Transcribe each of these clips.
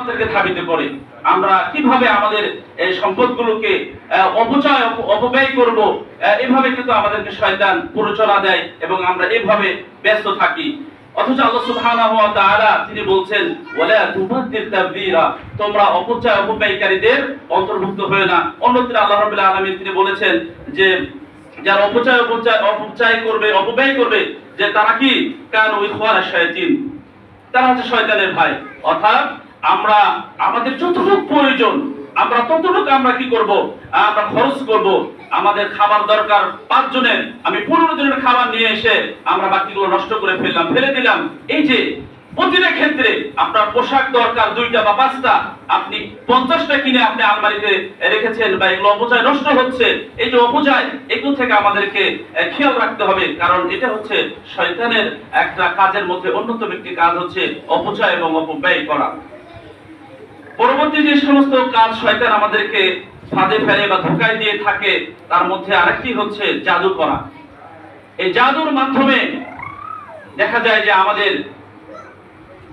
আমাদেরকে ধাবিত করে আমরা কিভাবে আমাদের এই সম্পদগুলোকে অপব্যয় করব, এভাবে কিন্তু আমাদেরকে শয়তান প্ররোচনা দেয় এবং আমরা এভাবে ব্যস্ত থাকি। অথচ আল্লাহ সুবহানাহু ওয়া তাআলা তিনি বলছেন ওয়ালা তুবাদ্দির তাবদীরা, তোমরা অপব্যয়কারীদের অন্তর্ভুক্ত হয়ে না। অন্যত্র আল্লাহ রাব্বুল আলামিন তিনি বলেছেন যে যারা অপব্যয় করবে যে তারা কি কানু ইখওয়ানাশ শায়াতিন, তারা হচ্ছে শয়তানের ভাই। অর্থাৎ আমরা আমাদের যতটুকু প্রয়োজন আমরা ততটুকু আমরা কি করব, আমরা খরচ করব। আমাদের খাবার দরকার 5 জনের, আমি 15 জনের খাবার নিয়ে এসে আমরা বাকিগুলো নষ্ট করে ফেলে দিলাম। এই যে প্রতিটা ক্ষেত্রে আপনার পোশাক দরকার 2টা বা 5টা, আপনি 50টা কিনে আপনি আলমারিতে রেখেছেন বা এগুলো অপচয় নষ্ট হচ্ছে। এই যে অপচয়, এগুলো থেকে আমাদেরকে খেয়াল রাখতে হবে, কারণ এটা হচ্ছে শয়তানের একটা কাজের মধ্যে অন্যতম একটি কাজ হচ্ছে অপচয় এবং অপব্যয় করা। পরবর্তী যে সমস্ত কাজ শয়তান আমাদেরকে ফাঁদে ফেলে বা ধোঁকায় দিয়ে থাকে, তার মধ্যে আরেকটি হচ্ছে জাদু করা। এই জাদুর মাধ্যমে দেখা যায় যে আমাদের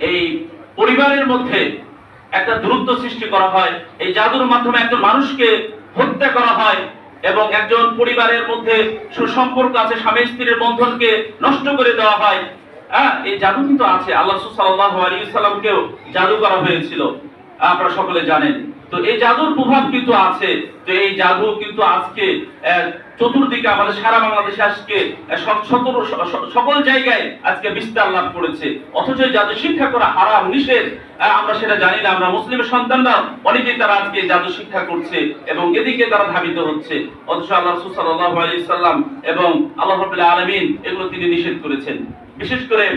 এই পরিবারের মধ্যে একটা দূরত্ব সৃষ্টি করা হয়। এই জাদুর মাধ্যমে একজন মানুষকে হত্যা করা হয় এবং একজন পরিবারের মধ্যে সুসম্পর্ক আছে, স্বামী স্ত্রীর বন্ধনকে নষ্ট করে দেওয়া হয়। এই জাদু কিন্তু আছে। আল্লাহ রাসূল সাল্লাল্লাহু আলাইহি ওয়াসাল্লামকেও জাদু করা হয়েছিল, আপনারা সকলে জানেন। তো এই জাদুর প্রভাব কিন্তু আছে। তো এই জাদু কিন্তু আজকে চতুর্দিকে আমাদের সারা বাংলাদেশে আজকে সকল জায়গায় আজকে বিস্তার লাভ করেছে। অথচ জাদু শিক্ষা করা হারাম, নিষেধ, আমরা সেটা জানি না। আমরা মুসলিমের সন্তানরা অনেকেই তারা আজকে জাদু শিক্ষা করছে এবং এদিকে তারা ধাবিত হচ্ছে। অথচ আল্লাহ রাসূল সাল্লাল্লাহু আলাইহি ওয়াসাল্লাম এবং আল্লাহ রাব্বুল আলামিন এগুলো তিনি নিষেধ করেছেন। বিশেষ করে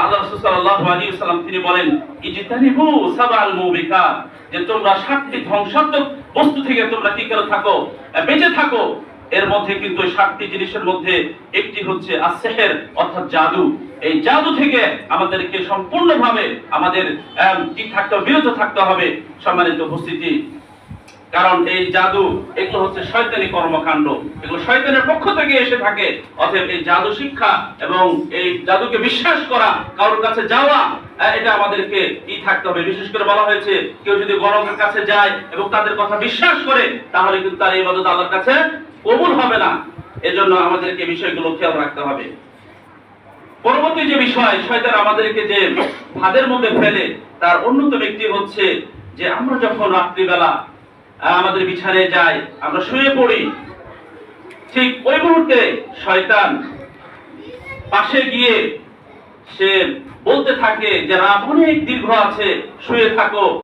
আল্লাহ রাসূল সাল্লাল্লাহু আলাইহি ওয়াসাল্লাম তিনি বলেন ইজতানিবু সাবাল মুবিকাত, যে তোমরা 7টি ধ্বংসাত্মক বস্তু থেকে তোমরা কি করে থাকো, বেঁচে থাকো। এর মধ্যে কিন্তু 7টি জিনিসের মধ্যে একটি হচ্ছে as-সিহর, অর্থাৎ জাদু। এই জাদু থেকে আমাদেরকে সম্পূর্ণভাবে আমাদের কি থাকতে হবে, বিরত থাকতে হবে সম্মানিত উপস্থিতি। কারণ এই জাদু এগুলো হচ্ছে শয়তানি কর্মকাণ্ড, এগুলো শয়তানের পক্ষ থেকে এসে থাকে। অতএব এই জাদু শিক্ষা এবং এই জাদুকে বিশ্বাস করা, কারোর কাছে যাওয়া, এটা আমাদেরকে থাকতে হবে। বিশেষ করে বলা হয়েছে কেউ যদি গণকের কাছে যায় এবং তাদের কথা বিশ্বাস করে, তাহলে কিন্তু তার ইবাদত আল্লাহর কাছে কবুল হবে না। এজন্য আমাদেরকে বিষয়গুলো খেয়াল রাখতে হবে। পরবর্তী যে বিষয় শয়তান আমাদেরকে যে ফাঁদের মধ্যে ফেলে, তার অন্যতম একটি হচ্ছে যে আমরা যখন রাত্রিবেলা আমাদের বিছানায় যাই, আমরা শুয়ে পড়ি, ঠিক ওই মুহূর্তে শয়তান পাশে গিয়ে সে বলতে থাকে যে রাত অনেক দীর্ঘ আছে, শুয়ে থাকো।